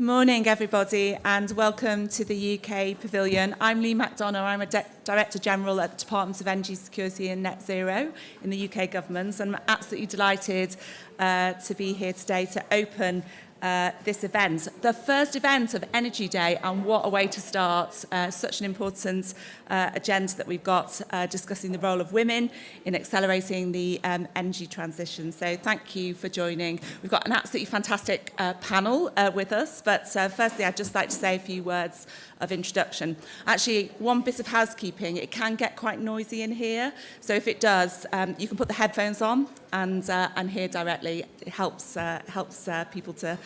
morning, everybody, and welcome to the UK Pavilion. I'm Lee McDonough. I'm a Director General at the Department of Energy Security and Net Zero in the UK Government, and I'm absolutely delighted to be here today to open this event, the first event of Energy Day, and what a way to start such an important agenda that we've got discussing the role of women in accelerating the energy transition. So thank you for joining. We've got an absolutely fantastic panel with us, but firstly I'd just like to say a few words of introduction. Actually, one bit of housekeeping: it can get quite noisy in here, so if it does, you can put the headphones on and hear directly. It helps people to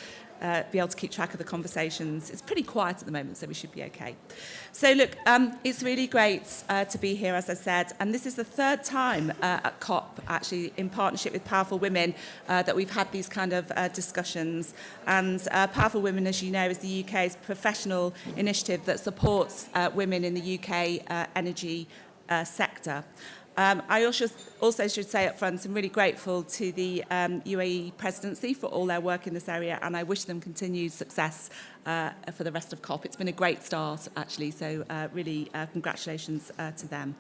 be able to keep track of the conversations. It's pretty quiet at the moment, so we should be okay. So look, it's really great to be here, as I said, and this is the third time at COP, actually, in partnership with Powerful Women, that we've had these kind of discussions. And Powerful Women, as you know, is the UK's professional initiative that supports women in the UK energy sector. I also should say up front, I'm really grateful to the UAE presidency for all their work in this area, and I wish them continued success for the rest of COP. It's been a great start, actually, so really congratulations to them.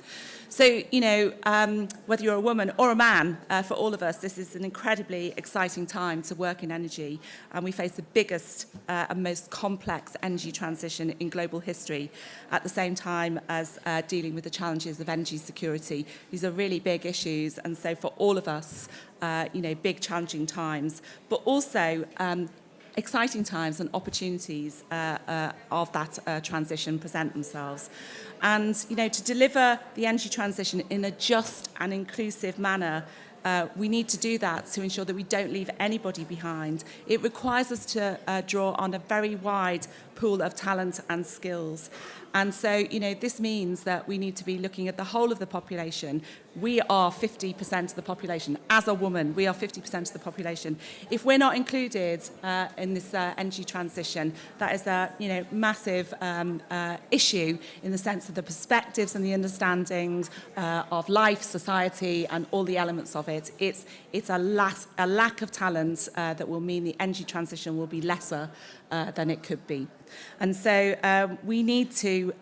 So, you know, whether you're a woman or a man, for all of us, this is an incredibly exciting time to work in energy, and we face the biggest and most complex energy transition in global history at the same time as dealing with the challenges of energy security. These are really big issues, and so for all of us, you know, big challenging times, but also exciting times and opportunities of that transition present themselves. And, you know, to deliver the energy transition in a just and inclusive manner, we need to do that to ensure that we don't leave anybody behind. It requires us to draw on a very wide pool of talent and skills. And so, you know, this means that we need to be looking at the whole of the population. We are 50% of the population. As a woman, we are 50% of the population. If we're not included in this energy transition, that is a, you know, massive issue in the sense of the perspectives and the understandings of life, society, and all the elements of it. It's a lack of talent that will mean the energy transition will be lesser than it could be. And so we need to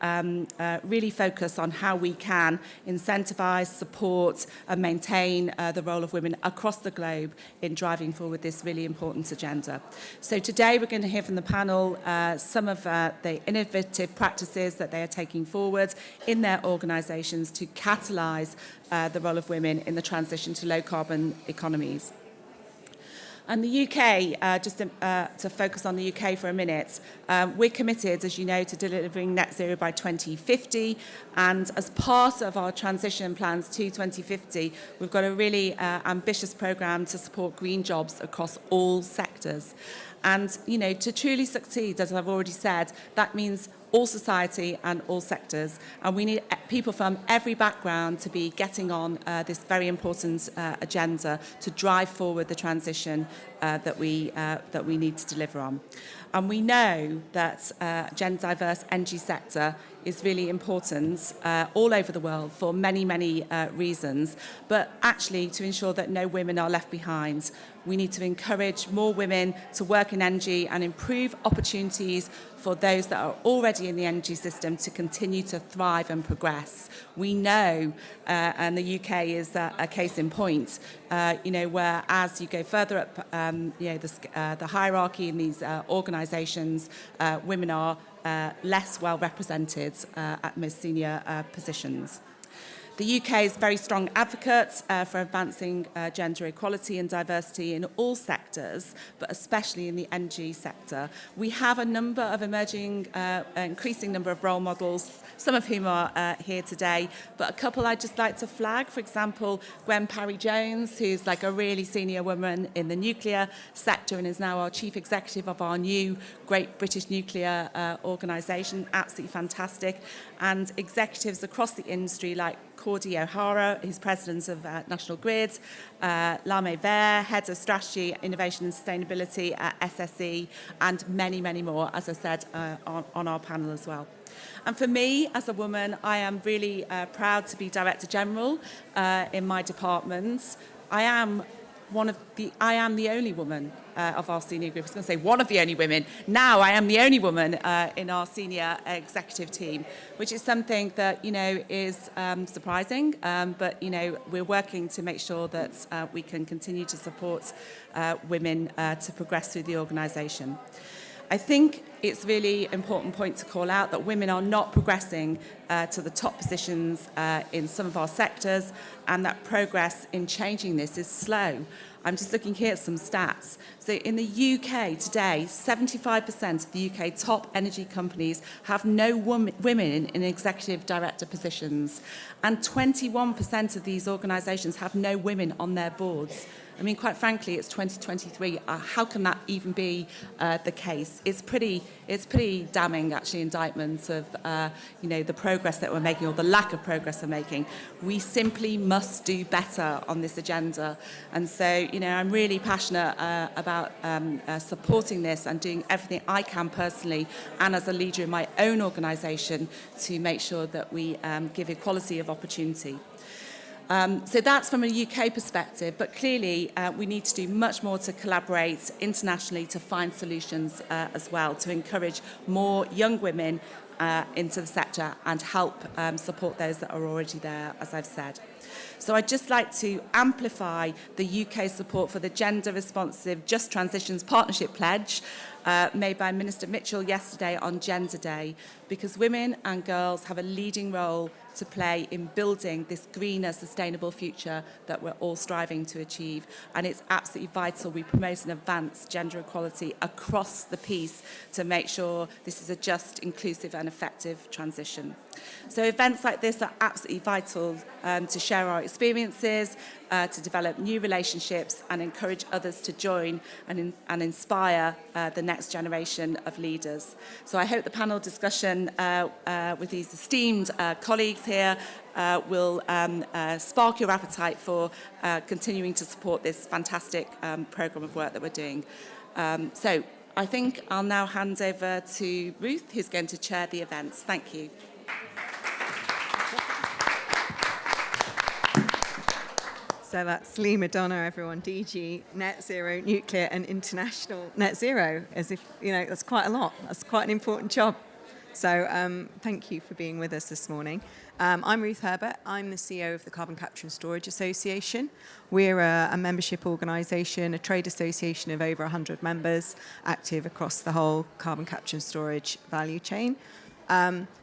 really focus on how we can incentivise, support and maintain the role of women across the globe in driving forward this really important agenda. So today we're going to hear from the panel some of the innovative practices that they are taking forward in their organisations to catalyse the role of women in the transition to low-carbon economies. And the UK, just to focus on the UK for a minute, we're committed, as you know, to delivering net zero by 2050. And as part of our transition plans to 2050, we've got a really ambitious programme to support green jobs across all sectors. And, you know, to truly succeed, as I've already said, that means all society and all sectors. And we need people from every background to be getting on this very important agenda to drive forward the transition that we need to deliver on. And we know that gender diverse energy sector is really important all over the world for many, many reasons, but actually to ensure that no women are left behind. We need to encourage more women to work in energy and improve opportunities for those that are already in the energy system to continue to thrive and progress. We know, and the UK is a case in point, you know, where as you go further up, you know, the hierarchy in these organisations, women are less well represented at most senior positions. The UK is a very strong advocate for advancing gender equality and diversity in all sectors, but especially in the energy sector. We have a number of increasing number of role models, some of whom are here today, but a couple I'd just like to flag. For example, Gwen Parry-Jones, who's like a really senior woman in the nuclear sector and is now our chief executive of our new Great British Nuclear organisation, absolutely fantastic, and executives across the industry like Cordy O'Hara, who's president of National Grid, Lame Ver, head of strategy, innovation and sustainability at SSE, and many, many more, as I said, on our panel as well. And for me, as a woman, I am really proud to be Director General in my department. I am the only woman of our senior group. I was going to say one of the only women. Now I am the only woman in our senior executive team, which is something that, is surprising. But, we're working to make sure that we can continue to support women to progress through the organisation. I think it's really important point to call out that women are not progressing to the top positions in some of our sectors, and that progress in changing this is slow. I'm just looking here at some stats. So in the UK today, 75% of the UK top energy companies have no women in executive director positions, and 21% of these organisations have no women on their boards. I mean, quite frankly, it's 2023. How can that even be the case? It's pretty damning, actually, indictment of, the progress that we're making, or the lack of progress we're making. We simply must do better on this agenda. And so, I'm really passionate about supporting this and doing everything I can personally and as a leader in my own organisation to make sure that we give equality of opportunity. So that's from a UK perspective, but clearly we need to do much more to collaborate internationally to find solutions as well, to encourage more young women into the sector and help support those that are already there, as I've said. So I'd just like to amplify the UK support for the Gender Responsive Just Transitions Partnership Pledge made by Minister Mitchell yesterday on Gender Day, because women and girls have a leading role to play in building this greener, sustainable future that we're all striving to achieve. And it's absolutely vital we promote and advance gender equality across the piece to make sure this is a just, inclusive and effective transition. So events like this are absolutely vital to share our experiences, to develop new relationships and encourage others to join and inspire the next generation of leaders. So I hope the panel discussion with these esteemed colleagues here will spark your appetite for continuing to support this fantastic programme of work that we're doing. So I think I'll now hand over to Ruth, who's going to chair the events. Thank you. So that's Lee Madonna, everyone, DG, Net Zero, Nuclear and International Net Zero, as if, that's quite a lot. That's quite an important job. So thank you for being with us this morning. I'm Ruth Herbert. I'm the CEO of the Carbon Capture and Storage Association. We're a membership organisation, a trade association of over 100 members, active across the whole carbon capture and storage value chain.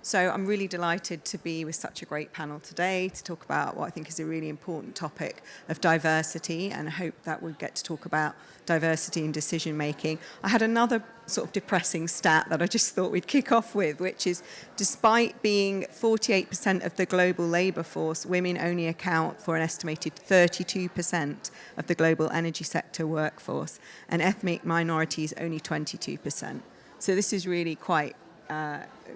So I'm really delighted to be with such a great panel today to talk about what I think is a really important topic of diversity, and I hope that we'll get to talk about diversity in decision making. I had another sort of depressing stat that I just thought we'd kick off with, which is despite being 48% of the global labour force, women only account for an estimated 32% of the global energy sector workforce, and ethnic minorities only 22%. So this is really quite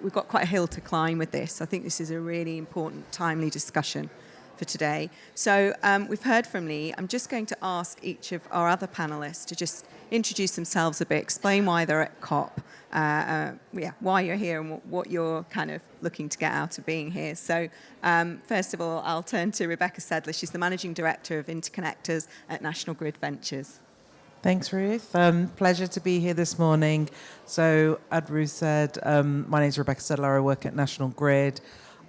we've got quite a hill to climb with this. I think this is a really important, timely discussion for today. So we've heard from Lee. I'm just going to ask each of our other panellists to just introduce themselves a bit, explain why they're at COP, why you're here and what you're kind of looking to get out of being here. So first of all, I'll turn to Rebecca Sedler. She's the Managing Director of Interconnectors at National Grid Ventures. Thanks, Ruth. Pleasure to be here this morning. So, as Ruth said, my name is Rebecca Sedler. I work at National Grid.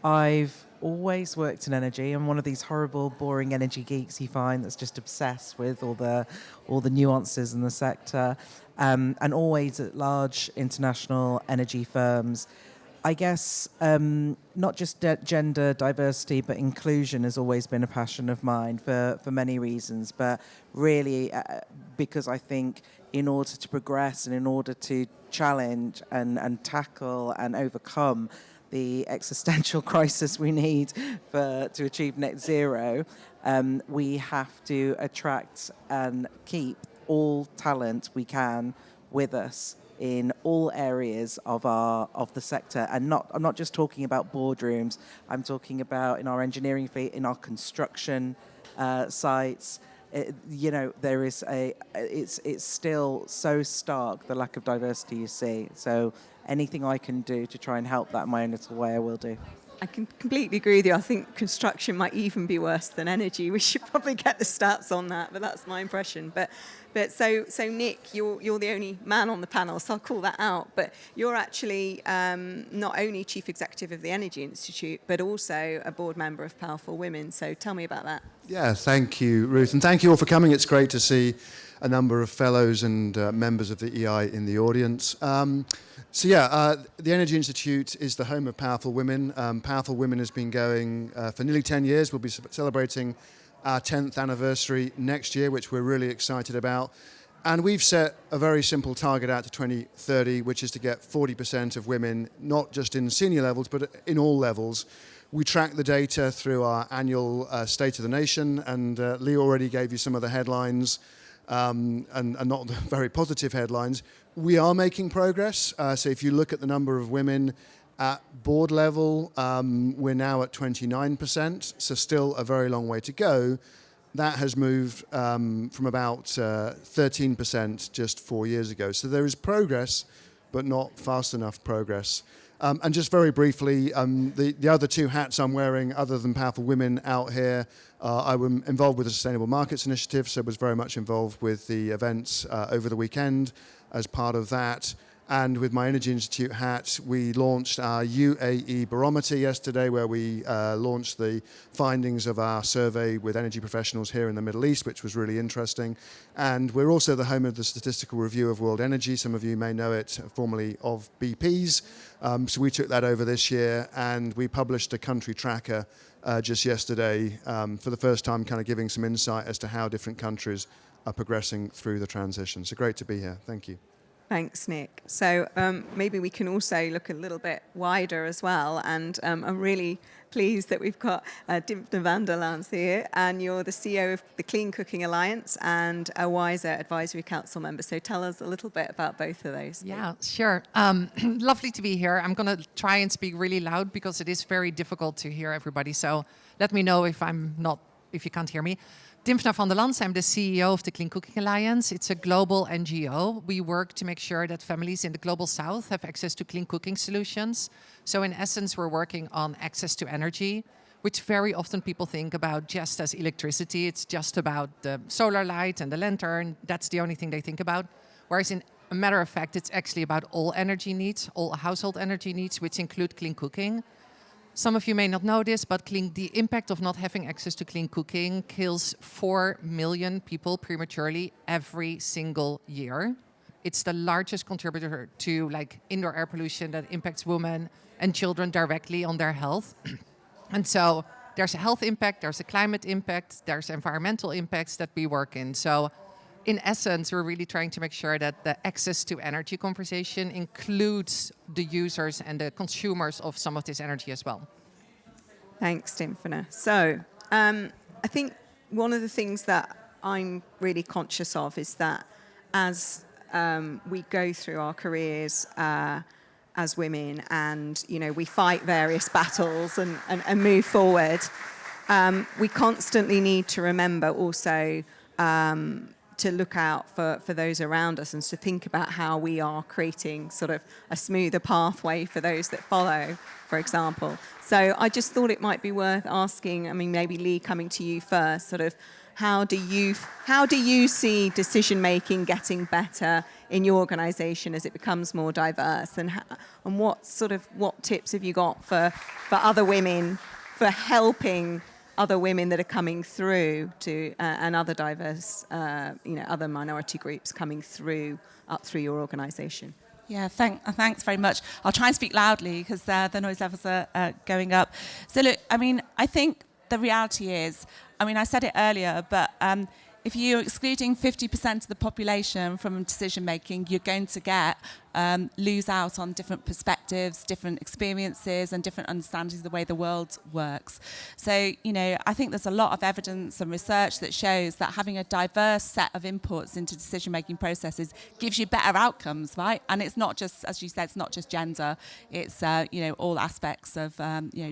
I've always worked in energy. I'm one of these horrible, boring energy geeks you find that's just obsessed with all the nuances in the sector, and always at large international energy firms. I guess not just gender diversity, but inclusion has always been a passion of mine for many reasons, but really because I think in order to progress and in order to challenge and tackle and overcome the existential crisis we need to achieve net zero, we have to attract and keep all talent we can with us in all areas of the sector, and I'm not just talking about boardrooms. I'm talking about in our engineering fleet, in our construction sites. There is it's still so stark, the lack of diversity you see. So anything I can do to try and help that in my own little way, I will do. I can completely agree with you. I think construction might even be worse than energy. We should probably get the stats on that, but that's my impression. But so Nick, you're the only man on the panel, so I'll call that out. But you're actually not only Chief Executive of the Energy Institute, but also a board member of Powerful Women. So tell me about that. Yeah, thank you, Ruth, and thank you all for coming. It's great to see a number of fellows and members of the EI in the audience. The Energy Institute is the home of Powerful Women. Powerful Women has been going for nearly 10 years. We'll be celebrating our 10th anniversary next year, which we're really excited about. And we've set a very simple target out to 2030, which is to get 40% of women, not just in senior levels, but in all levels. We track the data through our annual State of the Nation, and Lee already gave you some of the headlines, and not very positive headlines. We are making progress. So if you look at the number of women at board level, we're now at 29%, so still a very long way to go. That has moved from about 13% just 4 years ago. So there is progress, but not fast enough progress. And just very briefly, the other two hats I'm wearing, other than Powerful Women out here, I was involved with the Sustainable Markets Initiative, so was very much involved with the events over the weekend as part of that. And with my Energy Institute hat, we launched our UAE Barometer yesterday, where we launched the findings of our survey with energy professionals here in the Middle East, which was really interesting. And we're also the home of the Statistical Review of World Energy. Some of you may know it formerly of BP's. So we took that over this year, and we published a country tracker just yesterday for the first time, kind of giving some insight as to how different countries are progressing through the transition. So great to be here. Thank you. Thanks, Nick. So maybe we can also look a little bit wider as well. And I'm really pleased that we've got Dimfna van der Lans here, and you're the CEO of the Clean Cooking Alliance and a WISER Advisory Council member. So tell us a little bit about both of those. Yeah, sure. Lovely to be here. I'm going to try and speak really loud because it is very difficult to hear everybody. So let me know if you can't hear me. Dimfna van der Lans, I'm the CEO of the Clean Cooking Alliance. It's a global NGO. We work to make sure that families in the global south have access to clean cooking solutions. So in essence, we're working on access to energy, which very often people think about just as electricity. It's just about the solar light and the lantern. That's the only thing they think about. Whereas in a matter of fact, it's actually about all energy needs, all household energy needs, which include clean cooking. Some of you may not know this, but the impact of not having access to clean cooking kills 4 million people prematurely every single year. It's the largest contributor to indoor air pollution that impacts women and children directly on their health. And so there's a health impact, there's a climate impact, there's environmental impacts that we work in. So in essence, we're really trying to make sure that the access to energy conversation includes the users and the consumers of some of this energy as well. Thanks, Dimfna. So I think one of the things that I'm really conscious of is that as we go through our careers as women and, we fight various battles and move forward, we constantly need to remember also to look out for those around us and to think about how we are creating sort of a smoother pathway for those that follow, for example. So I just thought it might be worth asking, maybe Lee, coming to you first, sort of how do you see decision-making getting better in your organisation as it becomes more diverse? And what tips have you got for other women, for helping other women that are coming through and other diverse, other minority groups coming through up through your organisation? Yeah, thanks very much. I'll try and speak loudly because the noise levels are going up. So look, I think the reality is, I said it earlier, but if you're excluding 50% of the population from decision making, you're going to lose out on different perspectives, different experiences, and different understandings of the way the world works. So, I think there's a lot of evidence and research that shows that having a diverse set of inputs into decision-making processes gives you better outcomes, right? And it's not just, as you said, it's not just gender, it's, all aspects of,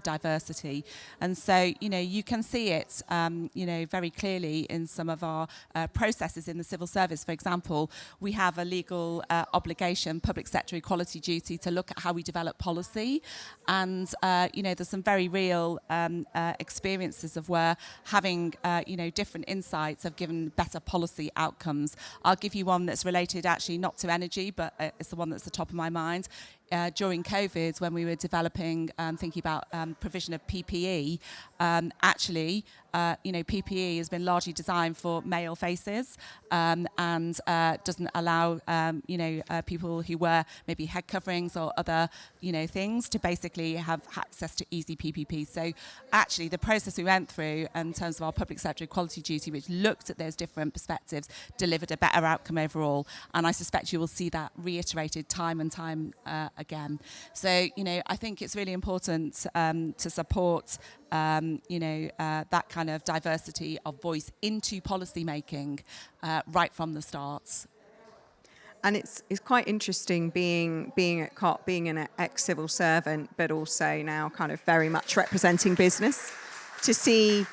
diversity. And so, you can see it, very clearly in some of our processes in the civil service. For example, we have a legal obligation, public sector equality duty, to look at how we we develop policy. And, there's some very real experiences of where having, different insights have given better policy outcomes. I'll give you one that's related actually not to energy, but it's the one that's the top of my mind. During COVID, when we were developing, thinking about provision of PPE, PPE has been largely designed for male faces and doesn't allow, people who wear maybe head coverings or other, things to basically have access to easy PPP. So actually the process we went through in terms of our public sector equality duty, which looked at those different perspectives, delivered a better outcome overall. And I suspect you will see that reiterated time and time again. So, I think it's really important to support, that kind of diversity of voice into policy making right from the start. And it's quite interesting being at COP, being an ex-civil servant, but also now kind of very much representing business, to see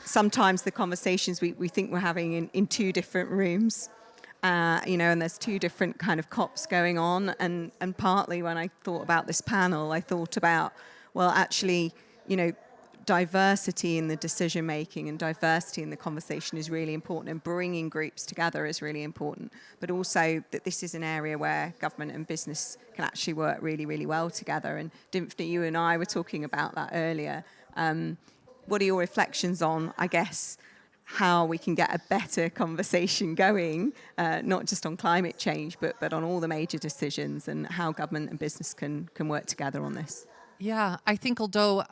sometimes the conversations we think we're having in two different rooms. And there's two different kind of COPs going on. And partly when I thought about this panel, I thought about, well, actually, diversity in the decision making and diversity in the conversation is really important, and bringing groups together is really important. But also that this is an area where government and business can actually work really, really well together. And Dimfna, you and I were talking about that earlier. What are your reflections on, I guess, how we can get a better conversation going, not just on climate change, but on all the major decisions, and how government and business can work together on this? Yeah, I think although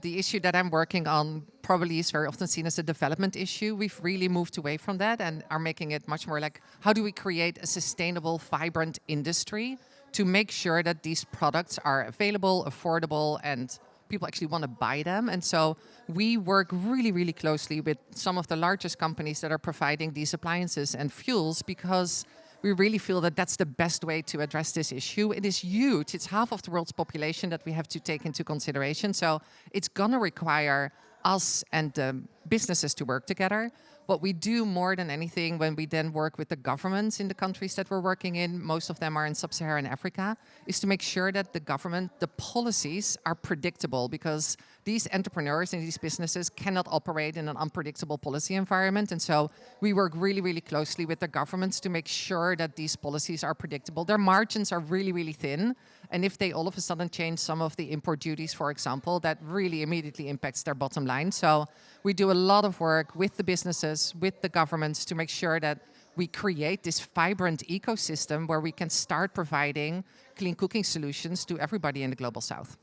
the issue that I'm working on probably is very often seen as a development issue, we've really moved away from that and are making it much more like, how do we create a sustainable, vibrant industry to make sure that these products are available, affordable, and people actually want to buy them. And so we work really, really closely with some of the largest companies that are providing these appliances and fuels, because we really feel that that's the best way to address this issue. It is huge. It's half of the world's population that we have to take into consideration. So it's going to require us and businesses to work together. What we do more than anything when we then work with the governments in the countries that we're working in, most of them are in sub-Saharan Africa, is to make sure that the government, the policies are predictable, because these entrepreneurs and these businesses cannot operate in an unpredictable policy environment. And so we work really, really closely with the governments to make sure that these policies are predictable. Their margins are really, really thin. And if they all of a sudden change some of the import duties, for example, that really immediately impacts their bottom line. So we do a lot of work with the businesses, with the governments, to make sure that we create this vibrant ecosystem where we can start providing clean cooking solutions to everybody in the global south.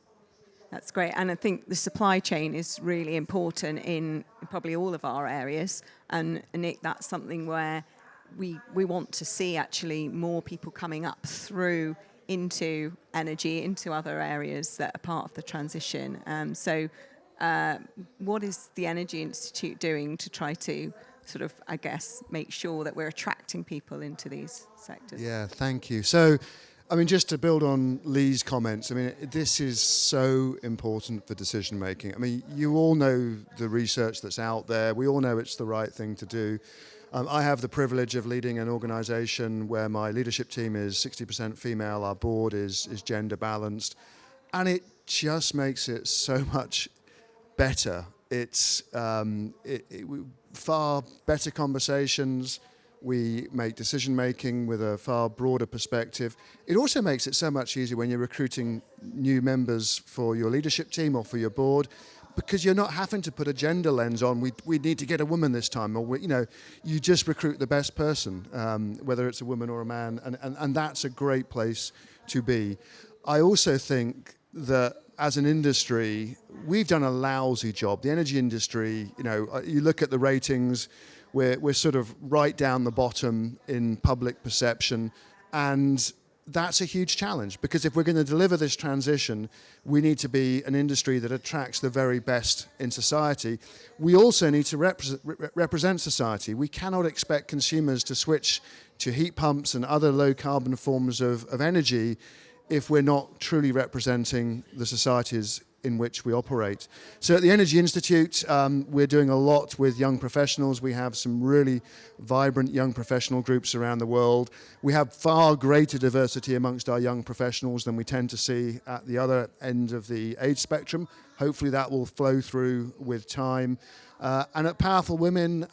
That's great. And I think the supply chain is really important in probably all of our areas. And Nick, that's something where we want to see actually more people coming up through into energy, into other areas that are part of the transition. What is the Energy Institute doing to try to sort of, I guess, make sure that we're attracting people into these sectors? Yeah, thank you. So, just to build on Lee's comments, this is so important for decision making. You all know the research that's out there. We all know it's the right thing to do. I have the privilege of leading an organisation where my leadership team is 60% female, our board is gender balanced, and it just makes it so much better. It's far better conversations. We make decision making with a far broader perspective. It also makes it so much easier when you're recruiting new members for your leadership team or for your board, because you're not having to put a gender lens on. We need to get a woman this time, or you just recruit the best person, whether it's a woman or a man, and that's a great place to be. I also think that as an industry, we've done a lousy job. The energy industry, you look at the ratings, we're sort of right down the bottom in public perception, and that's a huge challenge, because if we're going to deliver this transition, we need to be an industry that attracts the very best in society. We also need to represent society. We cannot expect consumers to switch to heat pumps and other low carbon forms of energy if we're not truly representing the societies in which we operate. So at the Energy Institute, we're doing a lot with young professionals. We have some really vibrant young professional groups around the world. We have far greater diversity amongst our young professionals than we tend to see at the other end of the age spectrum. Hopefully that will flow through with time. And at Powerful Women,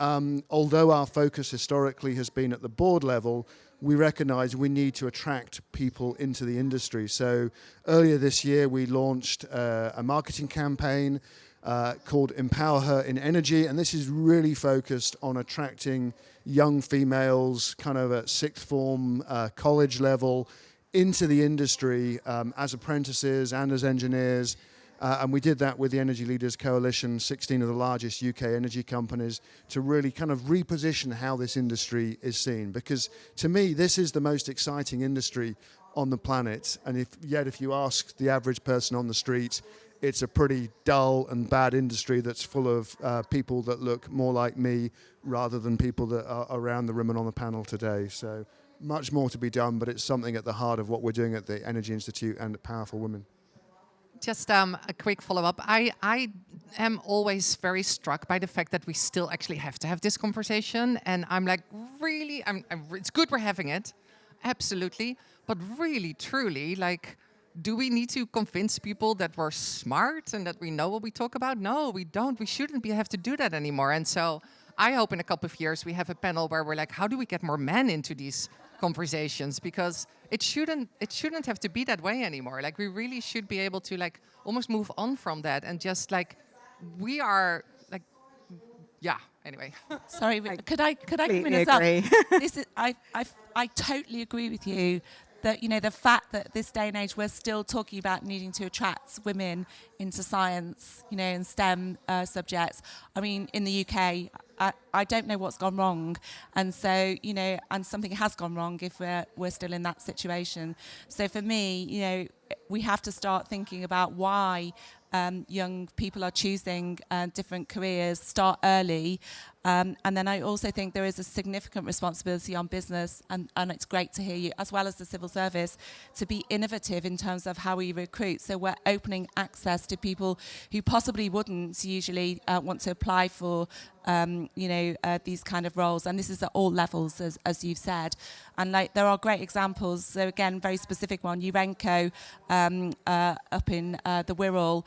although our focus historically has been at the board level, we recognize we need to attract people into the industry. So earlier this year, we launched a marketing campaign called Empower Her in Energy, and this is really focused on attracting young females kind of at sixth form, college level, into the industry as apprentices and as engineers. And we did that with the Energy Leaders Coalition, 16 of the largest UK energy companies, to really kind of reposition how this industry is seen. Because to me, this is the most exciting industry on the planet. And if you ask the average person on the street, it's a pretty dull and bad industry that's full of people that look more like me rather than people that are around the room and on the panel today. So much more to be done, but it's something at the heart of what we're doing at the Energy Institute and at Powerful Women. Just a quick follow-up. I am always very struck by the fact that we still actually have to have this conversation. And I'm like, really, it's good we're having it, absolutely. But really, truly, like, do we need to convince people that we're smart and that we know what we talk about? No, we don't. We shouldn't have to do that anymore. And so I hope in a couple of years we have a panel where we're like, how do we get more men into these conversations? Because it shouldn't have to be that way anymore. Like, we really should be able to like almost move on from that and just like, we are like, yeah. Anyway, Sorry, could I come in Completely as well? agree. This is, I totally agree with you that, you know, the fact that this day and age we're still talking about needing to attract women into science, you know, and STEM subjects. I mean, in the UK, I don't know what's gone wrong, and so, you know, and something has gone wrong if we're still in that situation. So for me, you know, we have to start thinking about why young people are choosing different careers, start early. And then I also think there is a significant responsibility on business, and it's great to hear you, as well as the civil service, to be innovative in terms of how we recruit. So we're opening access to people who possibly wouldn't usually want to apply for these kind of roles. And this is at all levels, as you've said. And like, there are great examples. So again, very specific one, Urenco up in the Wirral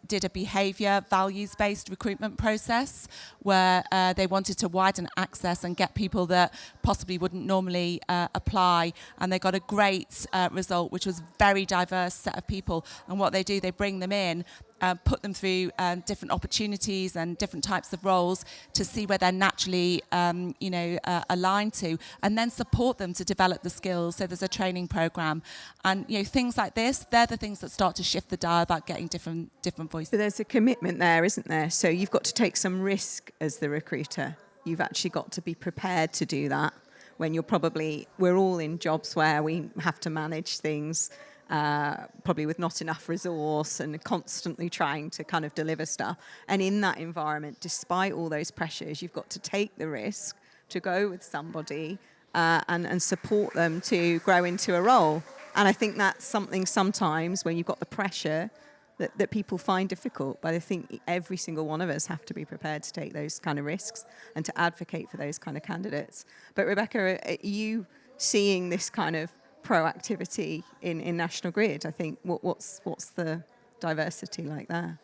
did a behaviour values-based recruitment process where they wanted to widen access and get people that possibly wouldn't normally apply, and they got a great result, which was very diverse set of people. And what they do, they bring them in, put them through different opportunities and different types of roles to see where they're naturally aligned to, and then support them to develop the skills. So there's a training program, and you know, things like this, they're the things that start to shift the dial about getting different voices. But there's a commitment there, isn't there? So you've got to take some risk as the recruiter. You've actually got to be prepared to do that when we're all in jobs where we have to manage things probably with not enough resource and constantly trying to kind of deliver stuff. And in that environment, despite all those pressures, you've got to take the risk to go with somebody and support them to grow into a role. And I think that's something sometimes when you've got the pressure that people find difficult. But I think every single one of us have to be prepared to take those kind of risks and to advocate for those kind of candidates. But Rebecca, are you seeing this kind of proactivity in National Grid? I think what's the diversity like there?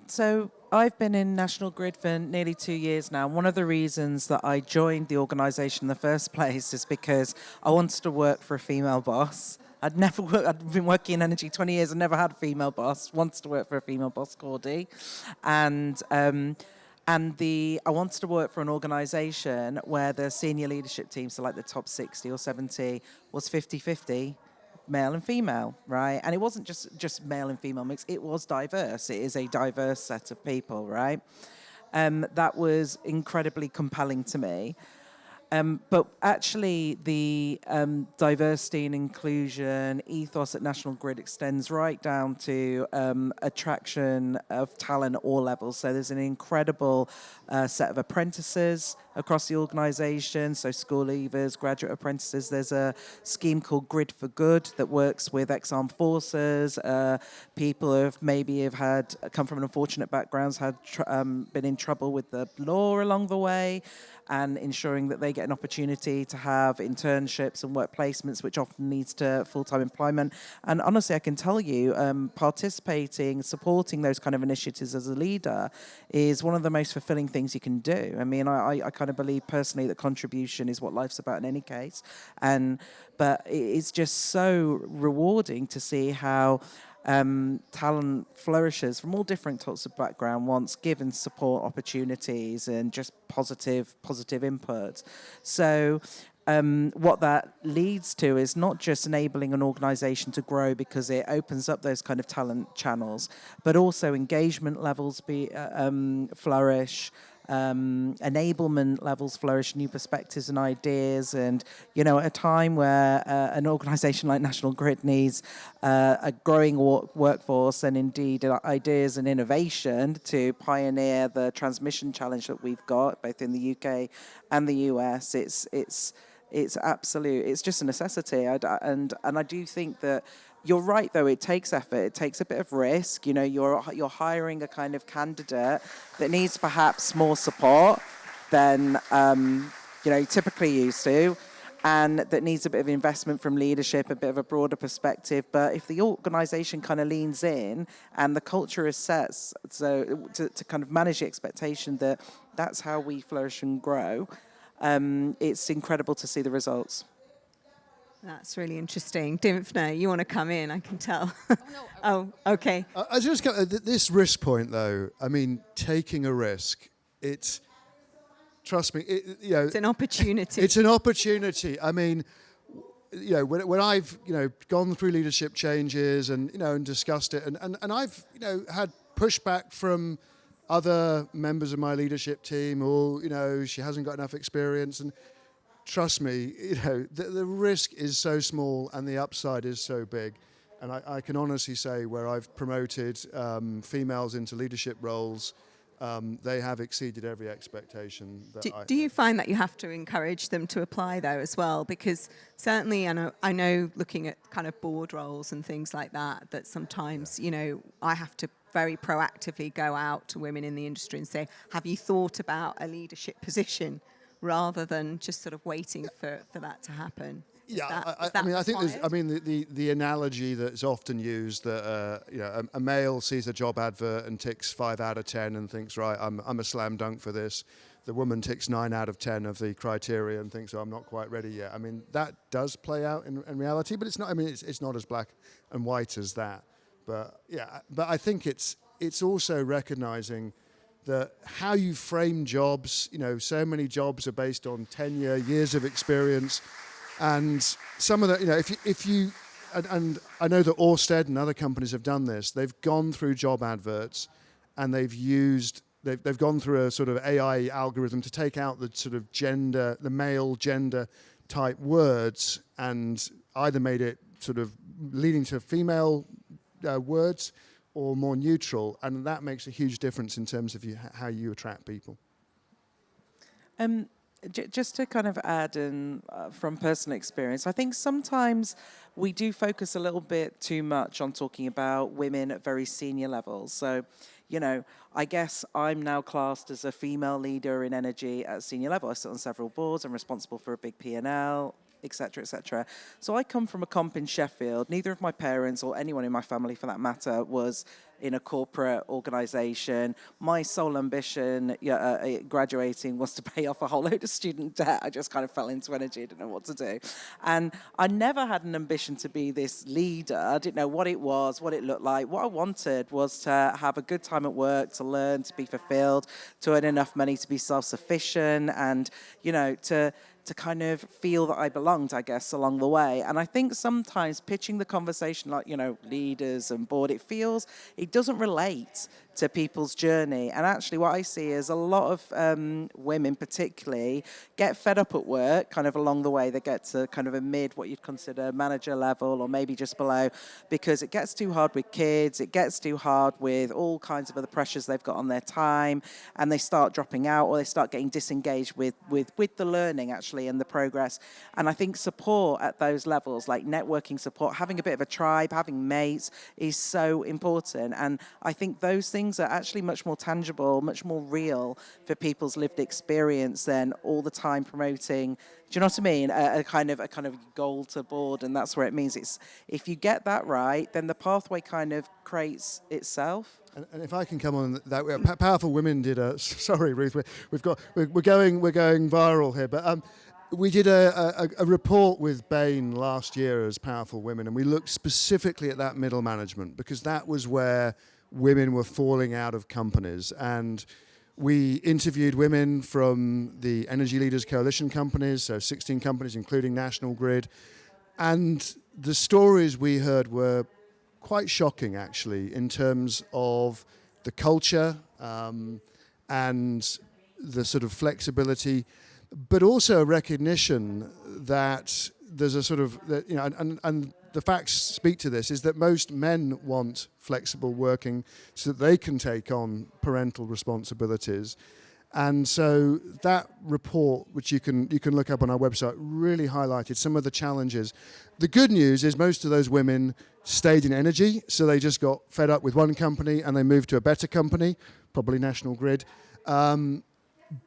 So I've been in National Grid for nearly 2 years now. One of the reasons that I joined the organisation in the first place is because I wanted to work for a female boss. I'd been working in energy 20 years and never had a female boss. Wanted to work for a female boss, Cordy. And I wanted to work for an organisation where the senior leadership team, so like the top 60 or 70, was 50-50, male and female, right? And it wasn't just male and female mix, it was diverse. It is a diverse set of people, right? That was incredibly compelling to me. But actually, the diversity and inclusion ethos at National Grid extends right down to attraction of talent at all levels. So there's an incredible set of apprentices across the organisation, so school leavers, graduate apprentices. There's a scheme called Grid for Good that works with ex-armed forces, people who have come from unfortunate backgrounds, been in trouble with the law along the way, and ensuring that they get an opportunity to have internships and work placements, which often leads to full-time employment. And honestly, I can tell you, participating, supporting those kind of initiatives as a leader is one of the most fulfilling things you can do. I mean, I kind of believe personally that contribution is what life's about in any case. But it's just so rewarding to see how talent flourishes from all different types of background once given support opportunities and just positive input. So what that leads to is not just enabling an organisation to grow because it opens up those kind of talent channels, but also engagement levels flourish, enablement levels flourish, new perspectives and ideas. And, at a time where an organisation like National Grid needs a growing workforce and indeed ideas and innovation to pioneer the transmission challenge that we've got, both in the UK and the US, it's just a necessity. And I do think that you're right, though. It takes effort. It takes a bit of risk. You're hiring a kind of candidate that needs perhaps more support than typically used to, and that needs a bit of investment from leadership, a bit of a broader perspective. But if the organisation kind of leans in and the culture is set, so to kind of manage the expectation that that's how we flourish and grow, it's incredible to see the results. That's really interesting. Dymphna, you want to come in, I can tell. Oh, okay. I just got this risk point, though. I mean, taking a risk, trust me, it's an opportunity. It's an opportunity. I mean, when I've, gone through leadership changes and, and discussed it, and I've, had pushback from other members of my leadership team, or, she hasn't got enough experience, and trust me, the risk is so small and the upside is so big. And I can honestly say where I've promoted females into leadership roles, they have exceeded every expectation. Do you find that you have to encourage them to apply, though, as well? Because certainly I know looking at kind of board roles and things like that sometimes, I have to very proactively go out to women in the industry and say, have you thought about a leadership position? Rather than just sort of waiting for that to happen. I think the analogy that's often used that a male sees a job advert and ticks 5 out of 10 and thinks, right, I'm a slam dunk for this. The woman ticks 9 out of 10 of the criteria and thinks, oh, I'm not quite ready yet. I mean, that does play out in reality, but it's not. I mean, it's not as black and white as that. But I think it's also recognizing that how you frame jobs, so many jobs are based on tenure, years of experience, and some of the, if you, and I know that Ørsted and other companies have done this. They've gone through job adverts, and they've gone through a sort of AI algorithm to take out the sort of gender, the male gender type words, and either made it sort of leading to female words, or more neutral, and that makes a huge difference in terms of how you attract people. Just to kind of add in from personal experience, I think sometimes we do focus a little bit too much on talking about women at very senior levels. So, I guess I'm now classed as a female leader in energy at a senior level. I sit on several boards. I'm responsible for a big P&L, et cetera, et cetera. So I come from a comp in Sheffield. Neither of my parents or anyone in my family, for that matter, was in a corporate organisation. My sole ambition graduating was to pay off a whole load of student debt. I just kind of fell into energy. I didn't know what to do. And I never had an ambition to be this leader. I didn't know what it was, what it looked like. What I wanted was to have a good time at work, to learn, to be fulfilled, to earn enough money to be self-sufficient, and, to kind of feel that I belonged, I guess, along the way. And I think sometimes pitching the conversation like, leaders and board, it doesn't relate to people's journey. And actually what I see is a lot of women particularly get fed up at work, kind of along the way. They get to kind of a mid, what you'd consider manager level or maybe just below, because it gets too hard with kids, it gets too hard with all kinds of other pressures they've got on their time, and they start dropping out or they start getting disengaged with the learning actually and the progress. And I think support at those levels, like networking support, having a bit of a tribe, having mates is so important. And I think those things are actually much more tangible, much more real for people's lived experience than all the time promoting, do you know what I mean? A kind of goal to board, and that's where it means it's, if you get that right, then the pathway kind of creates itself. And if I can come on that, Powerful Women did a. Sorry, Ruth, we're going viral here, but we did a report with Bain last year as Powerful Women, and we looked specifically at that middle management because that was where women were falling out of companies. And we interviewed women from the Energy Leaders Coalition companies, so 16 companies, including National Grid. And the stories we heard were quite shocking, actually, in terms of the culture and the sort of flexibility, but also a recognition that there's a sort of, you know, and the facts speak to this, is that most men want flexible working so that they can take on parental responsibilities. And so that report, which you can look up on our website, really highlighted some of the challenges. The good news is most of those women stayed in energy, so they just got fed up with one company and they moved to a better company, probably National Grid.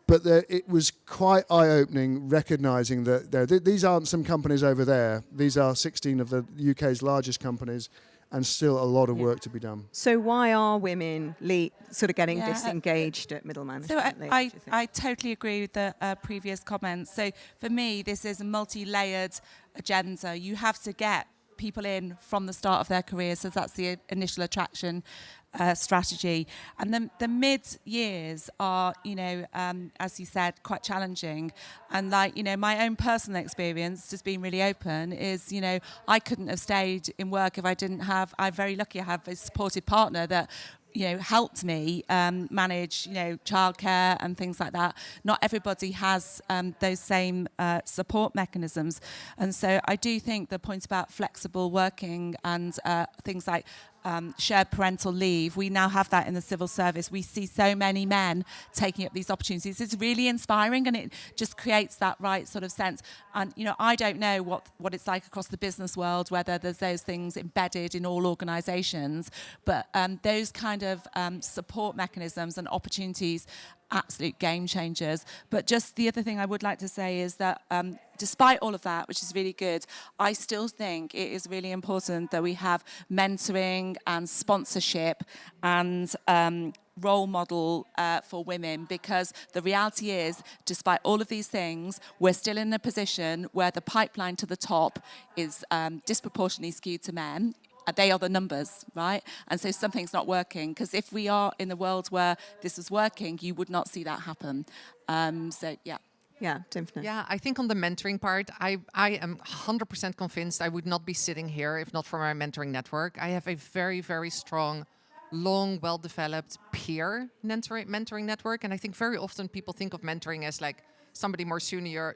But it was quite eye-opening, recognising that these aren't some companies over there. These are 16 of the UK's largest companies, and still a lot of work to be done. So why are women sort of getting disengaged at middle management? So I totally agree with the previous comments. So for me, this is a multi-layered agenda. You have to get people in from the start of their careers, so that's the initial attraction strategy. And the mid years are, you know, as you said, quite challenging. And like, you know, my own personal experience, just being really open, is, you know, I couldn't have stayed in work if I didn't have, I'm very lucky I have a supportive partner that, you know, helped me manage, you know, childcare and things like that. Not everybody has those same support mechanisms. And so I do think the point about flexible working and things like shared parental leave, we now have that in the civil service. We see so many men taking up these opportunities. It's really inspiring, and it just creates that right sort of sense. And, you know, I don't know what it's like across the business world, whether there's those things embedded in all organisations, but those kind of support mechanisms and opportunities, absolute game changers. But just the other thing I would like to say is that despite all of that, which is really good, I still think it is really important that we have mentoring and sponsorship and role model for women, because the reality is, despite all of these things, we're still in a position where the pipeline to the top is disproportionately skewed to men. They are the numbers, right? And so something's not working, because if we are in a world where this is working, you would not see that happen. So, yeah. Yeah, definitely. Yeah, I think on the mentoring part, I am 100% convinced I would not be sitting here if not for my mentoring network. I have a very, very strong, long, well-developed peer mentoring network. And I think very often people think of mentoring as like somebody more senior,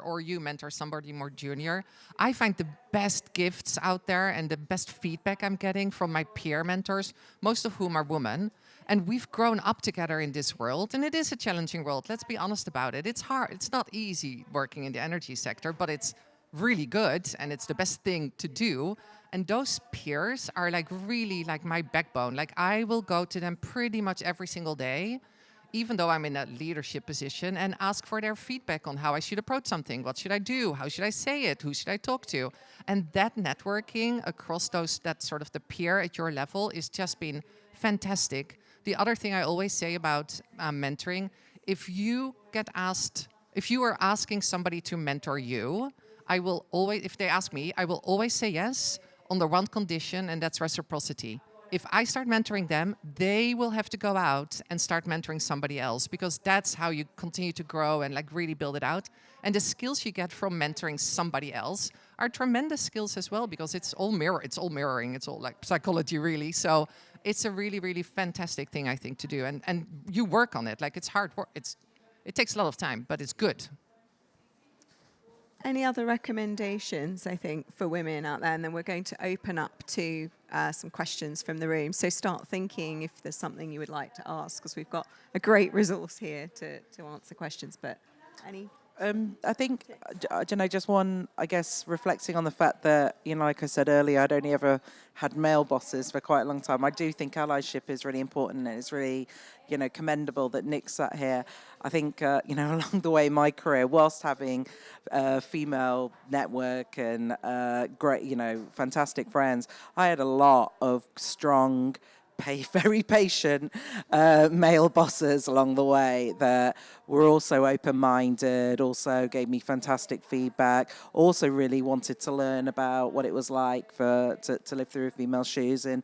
or you mentor somebody more junior. I find the best gifts out there and the best feedback I'm getting from my peer mentors, most of whom are women. And we've grown up together in this world, and it is a challenging world. Let's be honest about it. It's hard. It's not easy working in the energy sector, but it's really good, and it's the best thing to do. And those peers are like really like my backbone. Like I will go to them pretty much every single day, even though I'm in a leadership position, and ask for their feedback on how I should approach something. What should I do? How should I say it? Who should I talk to? And that networking across that sort of the peer at your level is just been fantastic. The other thing I always say about mentoring, if you are asking somebody to mentor you, if they ask me, I will always say yes on the one condition, and that's reciprocity. If I start mentoring them, they will have to go out and start mentoring somebody else, because that's how you continue to grow and like really build it out. And the skills you get from mentoring somebody else are tremendous skills as well, because it's all mirroring, it's all like psychology really. So it's a really, really fantastic thing, I think, to do. And you work on it. Like, it's hard work. It takes a lot of time, but it's good. Any other recommendations, I think, for women out there? And then we're going to open up to some questions from the room. So start thinking if there's something you would like to ask, because we've got a great resource here to answer questions. But any? I think, just one, I guess, reflecting on the fact that, like I said earlier, I'd only ever had male bosses for quite a long time. I do think allyship is really important, and it's really, commendable that Nick's sat here. I think, along the way in my career, whilst having a female network and great, fantastic friends, I had a lot of strong, very patient male bosses along the way that were also open-minded, also gave me fantastic feedback, also really wanted to learn about what it was like to live through female shoes. And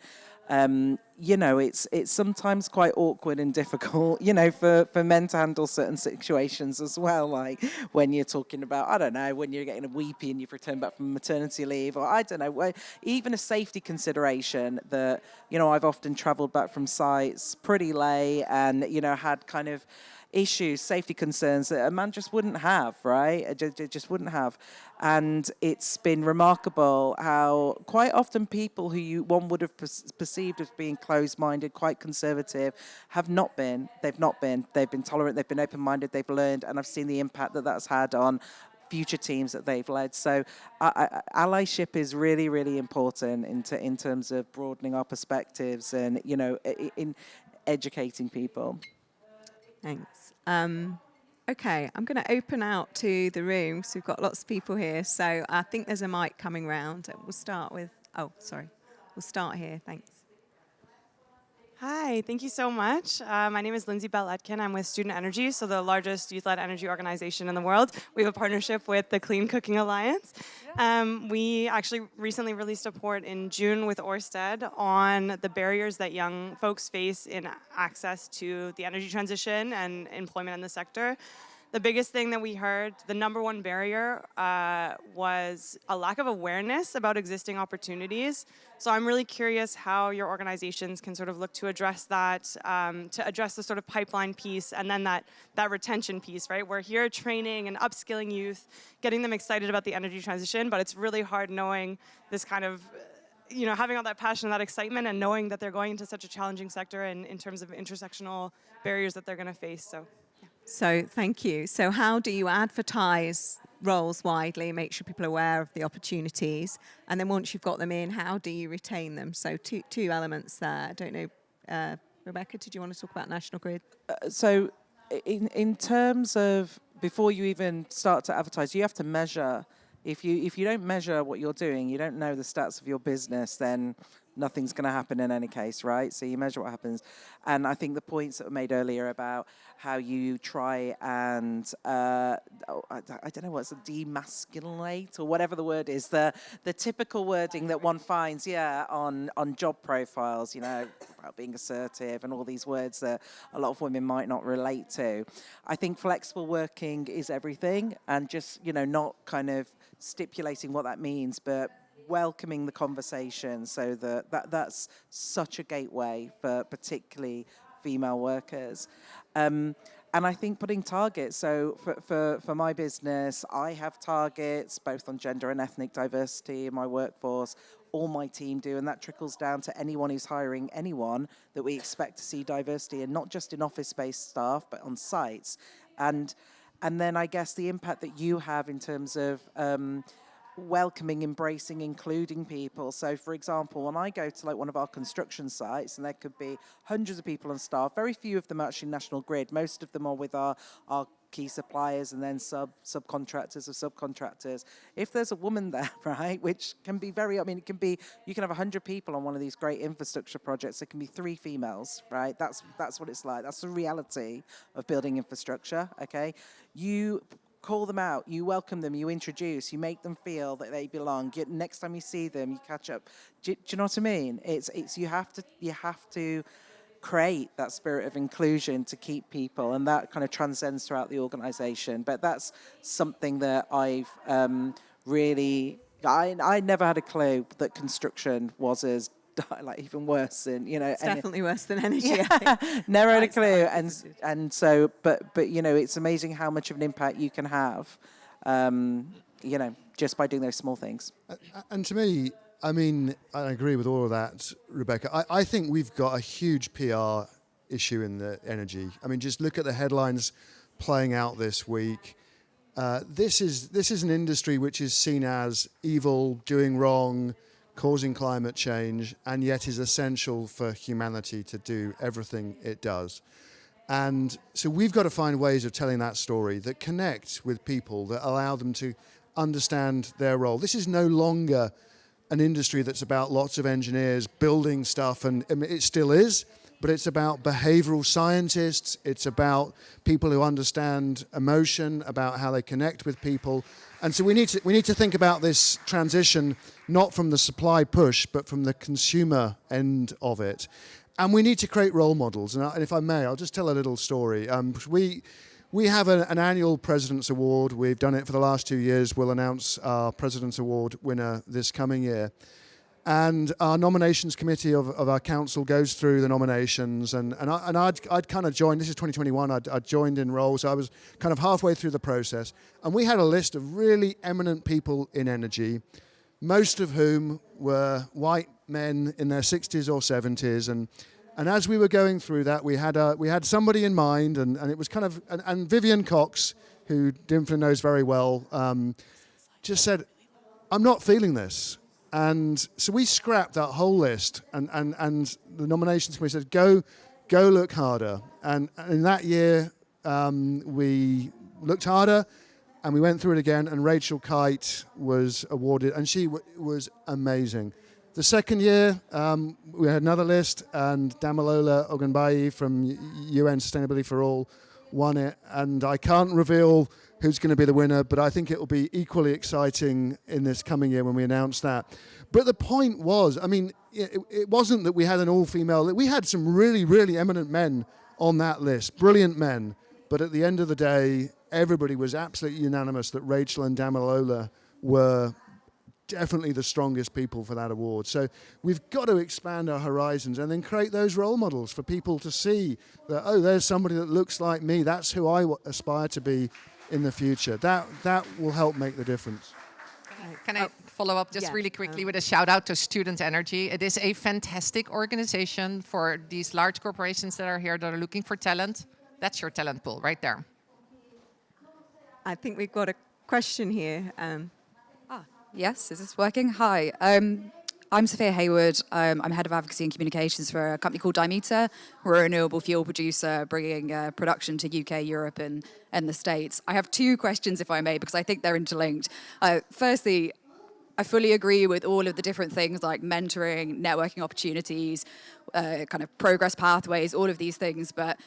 it's sometimes quite awkward and difficult, for men to handle certain situations as well. Like when you're talking about, I don't know, when you're getting a weepy and you've returned back from maternity leave, or I don't know, even a safety consideration that, I've often traveled back from sites pretty late and, had kind of issues, safety concerns that a man just wouldn't have, right? Just wouldn't have. And it's been remarkable how quite often people who one would have perceived as being closed-minded, quite conservative, have not been. They've not been. They've been tolerant, they've been open-minded, they've learned, and I've seen the impact that that's had on future teams that they've led. So allyship is really, really important in terms of broadening our perspectives and, in educating people. Thanks. Okay, I'm going to open out to the room. So we've got lots of people here. So I think there's a mic coming round. We'll start with, we'll start here. Thanks. Hi, thank you so much. My name is Lindsay Bell-Etkin. I'm with Student Energy, so the largest youth-led energy organization in the world. We have a partnership with the Clean Cooking Alliance. We actually recently released a report in June with Ørsted on the barriers that young folks face in access to the energy transition and employment in the sector. The biggest thing that we heard, the number one barrier, was a lack of awareness about existing opportunities. So I'm really curious how your organizations can sort of look to address that, to address the sort of pipeline piece and then that retention piece, right? We're here training and upskilling youth, getting them excited about the energy transition, but it's really hard knowing this kind of, having all that passion, that excitement, and knowing that they're going into such a challenging sector and in terms of intersectional barriers that they're going to face. So thank you. So how do you advertise roles widely, make sure people are aware of the opportunities, and then once you've got them in, how do you retain them? So two elements there. I don't know, Rebecca, did you want to talk about National Grid? So in terms of before you even start to advertise, you have to measure. If you don't measure what you're doing, you don't know the stats of your business, then nothing's going to happen in any case, right? So you measure what happens. And I think the points that were made earlier about how you try and, I don't know what's a demasculate or whatever the word is, the typical wording that one finds, on job profiles, about being assertive and all these words that a lot of women might not relate to. I think flexible working is everything, and just, not kind of stipulating what that means, but welcoming the conversation, so that's such a gateway for particularly female workers. And I think putting targets, so for my business, I have targets both on gender and ethnic diversity in my workforce. All my team do, and that trickles down to anyone who's hiring anyone that we expect to see diversity, and not just in office-based staff, but on sites. And then I guess the impact that you have in terms of welcoming, embracing, including people. So, for example, when I go to like one of our construction sites, and there could be hundreds of people on staff, very few of them are actually National Grid. Most of them are with our key suppliers and then subcontractors of subcontractors. If there's a woman there, right, which can be it can be, you can have 100 people on one of these great infrastructure projects. There can be 3 females, right? That's what it's like. That's the reality of building infrastructure, okay? You call them out, you welcome them, you introduce, you make them feel that they belong. Next time you see them, you catch up. Do you know what I mean? It's you have to create that spirit of inclusion to keep people, and that kind of transcends throughout the organization. But that's something that I've really I never had a clue that construction was as like even worse than, you know. It's definitely worse than energy. I think. Never had a Right, so clue, I and so, but you know, it's amazing how much of an impact you can have, you know, just by doing those small things. And to me, I mean, I agree with all of that, Rebecca. I think we've got a huge PR issue in the energy. I mean, just look at the headlines playing out this week. This is an industry which is seen as evil, doing wrong, causing climate change, and yet is essential for humanity to do everything it does. And so we've got to find ways of telling that story that connect with people, that allow them to understand their role. This is no longer an industry that's about lots of engineers building stuff, and I mean, it still is, but it's about behavioral scientists, it's about people who understand emotion, about how they connect with people. And so we need to think about this transition not from the supply push, but from the consumer end of it. And we need to create role models. And if I may, I'll just tell a little story. We have an annual President's Award. We've done it for the last 2 years. We'll announce our President's Award winner this coming year. And our nominations committee of our council goes through the nominations. And I'd kind of joined, this is 2021, I'd joined in role, so I was kind of halfway through the process. And we had a list of really eminent people in energy, most of whom were white men in their 60s or 70s. And as we were going through that, we had somebody in mind, and it was kind of, and Vivian Cox, who Dimfna knows very well, just said, I'm not feeling this. And so we scrapped that whole list, and the nominations committee said, go look harder. And in that year, we looked harder, and we went through it again, and Rachel Kite was awarded, and she was amazing. The second year, we had another list, and Damilola Ogunbayi from UN Sustainability for All won it. And I can't reveal who's going to be the winner, but I think it will be equally exciting in this coming year when we announce that. But the point was, I mean, it wasn't that we had an all-female. We had some really, really eminent men on that list, brilliant men. But at the end of the day, everybody was absolutely unanimous that Rachel and Damilola were definitely the strongest people for that award. So we've got to expand our horizons and then create those role models for people to see that, oh, there's somebody that looks like me. That's who I aspire to be in the future. That will help make the difference. Can I follow up just really quickly with a shout out to Student Energy? It is a fantastic organization for these large corporations that are here that are looking for talent. That's your talent pool right there. I think we've got a question here. Yes, is this working? Hi, I'm Sophia Hayward. I'm head of advocacy and communications for a company called Dimeter. We're a renewable fuel producer bringing production to UK, Europe, and the States. I have two questions, if I may, because I think they're interlinked. Firstly, I fully agree with all of the different things like mentoring, networking opportunities, kind of progress pathways, all of these things, but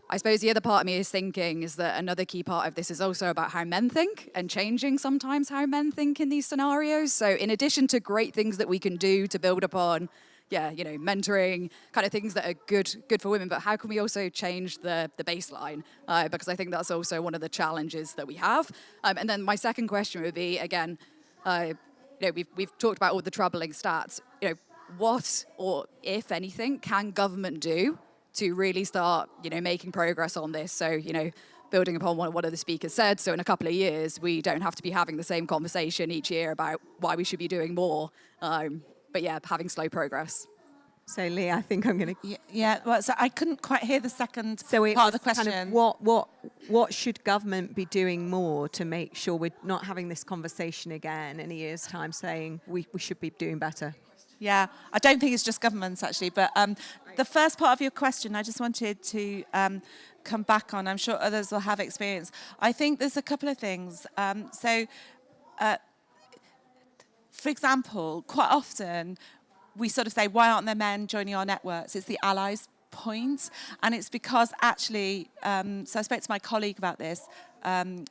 I suppose the other part of me is thinking is that another key part of this is also about how men think and changing sometimes how men think in these scenarios. So in addition to great things that we can do to build upon, mentoring, kind of things that are good for women, but how can we also change the baseline? Because I think that's also one of the challenges that we have. And then my second question would be, again, we've talked about all the troubling stats. What, or if anything, can government do to really start, making progress on this? So, building upon what one of the speakers said, so in a couple of years, we don't have to be having the same conversation each year about why we should be doing more, but having slow progress. So, Lee, I think I'm going to... Yeah, well, so I couldn't quite hear the second part of the question. Kind of what should government be doing more to make sure we're not having this conversation again in a year's time saying we should be doing better? Yeah, I don't think it's just governments, actually. But the first part of your question, I just wanted to come back on. I'm sure others will have experience. I think there's a couple of things. For example, quite often we sort of say, why aren't there men joining our networks? It's the allies point. And it's because actually, so I spoke to my colleague about this, in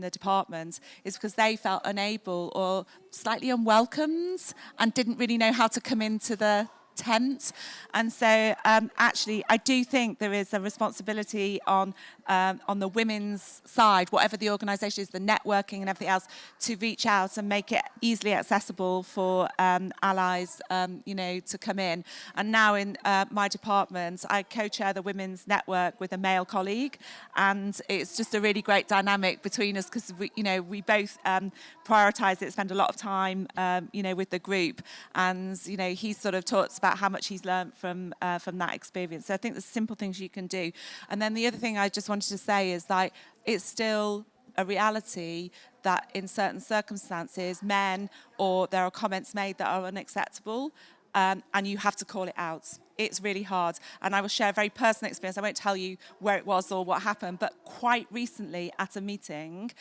the department, is because they felt unable or slightly unwelcomed and didn't really know how to come into the tent. And so actually, I do think there is a responsibility on the women's side, whatever the organisation is, the networking and everything else, to reach out and make it easily accessible for allies, to come in. And now in my department, I co-chair the Women's Network with a male colleague, and it's just a really great dynamic between us because we both prioritise it, spend a lot of time, with the group, and he sort of talks about how much he's learned from that experience. So I think there's simple things you can do. And then the other thing I just wanted to say is like it's still a reality that in certain circumstances, men or there are comments made that are unacceptable, and you have to call it out. It's really hard. And I will share a very personal experience. I won't tell you where it was or what happened, but quite recently at a meeting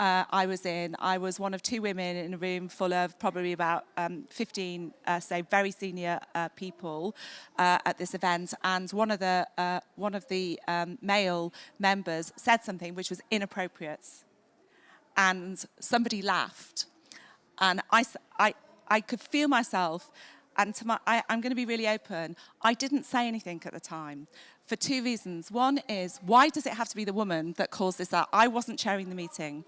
I was one of two women in a room full of probably about 15, very senior people at this event. And one of the male members said something which was inappropriate. And somebody laughed. And I could feel myself. And I'm going to be really open. I didn't say anything at the time for two reasons. One is, why does it have to be the woman that calls this out? I wasn't chairing the meeting.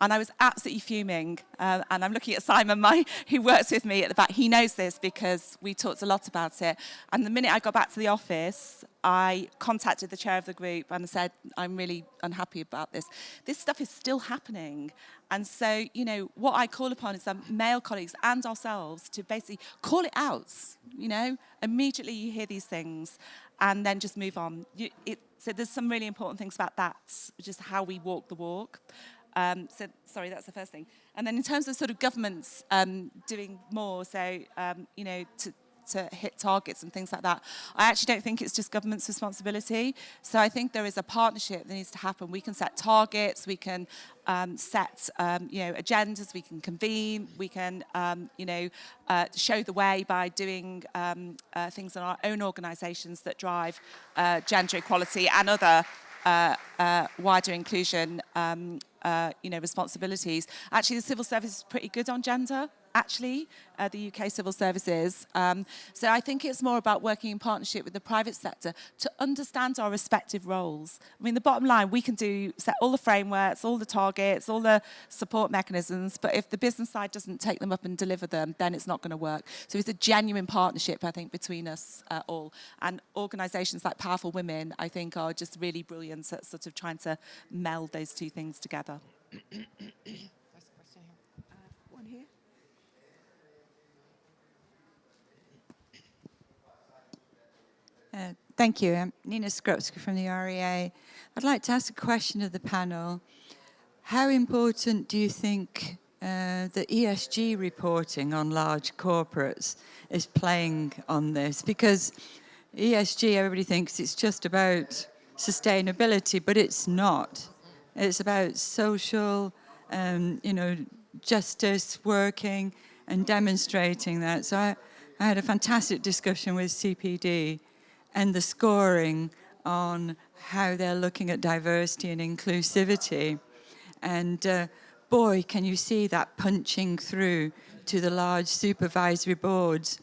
And I was absolutely fuming. And I'm looking at Simon, who works with me at the back. He knows this because we talked a lot about it. And the minute I got back to the office, I contacted the chair of the group and said, I'm really unhappy about this. This stuff is still happening. And so, what I call upon is male colleagues and ourselves to basically call it out, Immediately you hear these things and then just move on. So there's some really important things about that, just how we walk the walk. Sorry, that's the first thing. And then in terms of sort of governments doing more, to hit targets and things like that, I actually don't think it's just government's responsibility. So I think there is a partnership that needs to happen. We can set targets, we can set agendas, we can convene, we can show the way by doing things in our own organisations that drive gender equality and other wider inclusion responsibilities. Actually, the civil service is pretty good on gender. The UK civil services. So I think it's more about working in partnership with the private sector to understand our respective roles. I mean, the bottom line, we can set all the frameworks, all the targets, all the support mechanisms, but if the business side doesn't take them up and deliver them, then it's not going to work. So it's a genuine partnership, I think, between us all. And organisations like Powerful Women, I think, are just really brilliant at sort of trying to meld those two things together. One here. Thank you. I'm Nina Skropska from the REA. I'd like to ask a question of the panel. How important do you think the ESG reporting on large corporates is playing on this? Because ESG, everybody thinks it's just about sustainability, but it's not. It's about social, justice working and demonstrating that. So I had a fantastic discussion with CPD and the scoring on how they're looking at diversity and inclusivity. And boy, can you see that punching through to the large supervisory boards.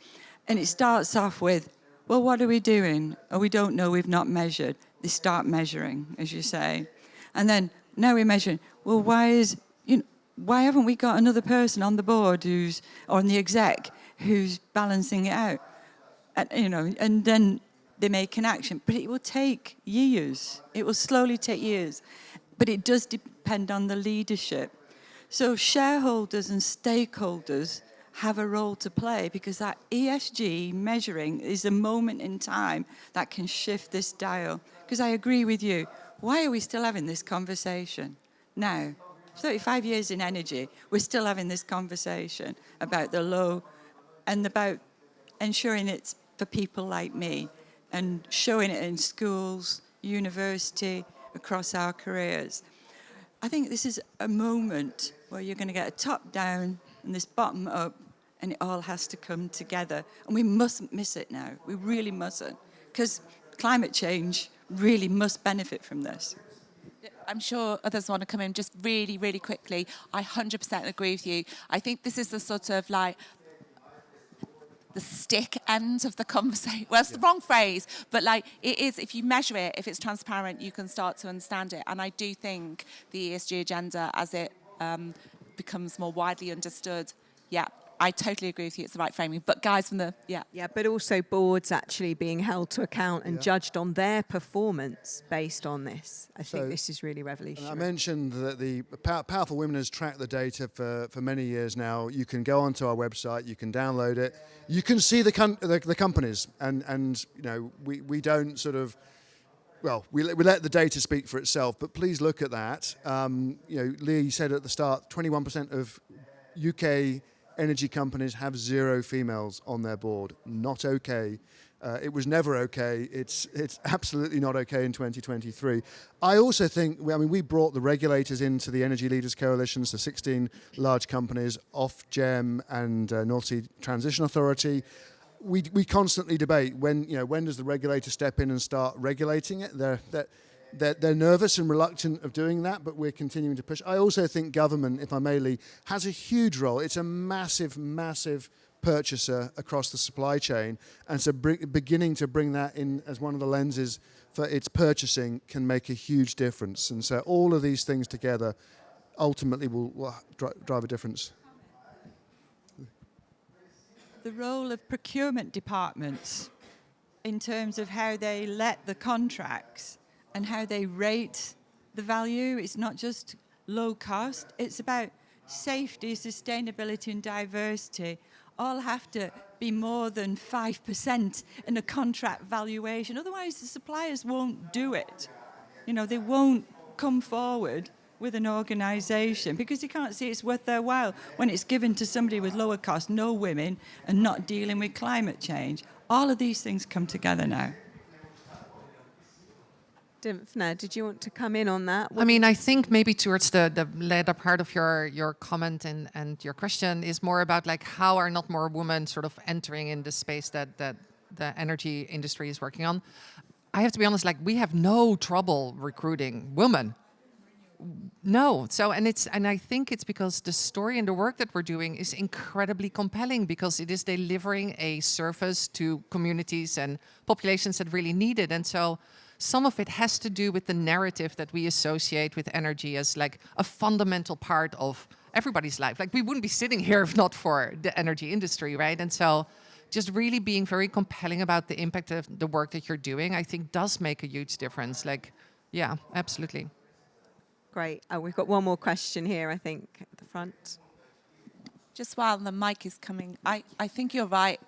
And it starts off with, well, what are we doing? Oh, we don't know, we've not measured. They start measuring, as you say. And then now we're measuring, well, why haven't we got another person on the board or on the exec who's balancing it out? And then they make an action, but it will take years. It will slowly take years, but it does depend on the leadership. So shareholders and stakeholders have a role to play because that ESG measuring is a moment in time that can shift this dial. Because I agree with you, why are we still having this conversation now? 35 years in energy, we're still having this conversation about the low and about ensuring it's for people like me, and showing it in schools, university, across our careers. I think this is a moment where you're going to get a top down and this bottom up, and it all has to come together. And we mustn't miss it now. We really mustn't, because climate change really must benefit from this. I'm sure others want to come in just really, really quickly. I 100% agree with you. I think this is the sort of like the stick end of the conversation. Well, it's the wrong phrase, but like it is, if you measure it, if it's transparent, you can start to understand it. And I do think the ESG agenda, as it becomes more widely understood, yeah, I totally agree with you, it's the right framing. But guys from the, Yeah, but also boards actually being held to account and judged on their performance based on this. I think this is really revolutionary. I mentioned that the Powerful Women has tracked the data for many years now. You can go onto our website, you can download it, you can see the companies, and you know, we don't sort of, well, we let the data speak for itself, but please look at that. You know, Lee said at the start, 21% of UK energy companies have 0 females on their board. Not okay. It was never okay. It's absolutely not okay in 2023. I also think, I mean, we brought the regulators into the Energy Leaders Coalition, so 16 large companies, Ofgem and North Sea Transition Authority. We constantly debate when does the regulator step in and start regulating it. They're nervous and reluctant of doing that, but we're continuing to push. I also think government, if I may, Lee, has a huge role. It's a massive, massive purchaser across the supply chain, and so beginning to bring that in as one of the lenses for its purchasing can make a huge difference. And so all of these things together ultimately will drive a difference. The role of procurement departments in terms of how they let the contracts and how they rate the value. It's not just low cost, it's about safety, sustainability and diversity. All have to be more than 5% in a contract valuation. Otherwise the suppliers won't do it. You know, they won't come forward with an organisation because they can't see it's worth their while when it's given to somebody with lower cost, no women, and not dealing with climate change. All of these things come together now. Dimfna, did you want to come in on that? I mean, I think maybe towards the later part of your comment and your question is more about like how are not more women sort of entering in the space that the energy industry is working on. I have to be honest, like we have no trouble recruiting women. No. So, and I think it's because the story and the work that we're doing is incredibly compelling because it is delivering a service to communities and populations that really need it. And so some of it has to do with the narrative that we associate with energy as like a fundamental part of everybody's life. Like we wouldn't be sitting here if not for the energy industry, right? And so just really being very compelling about the impact of the work that you're doing, I think does make a huge difference. Like, yeah, absolutely. Great. We've got one more question here, I think, at the front. Just while the mic is coming, I think you're right.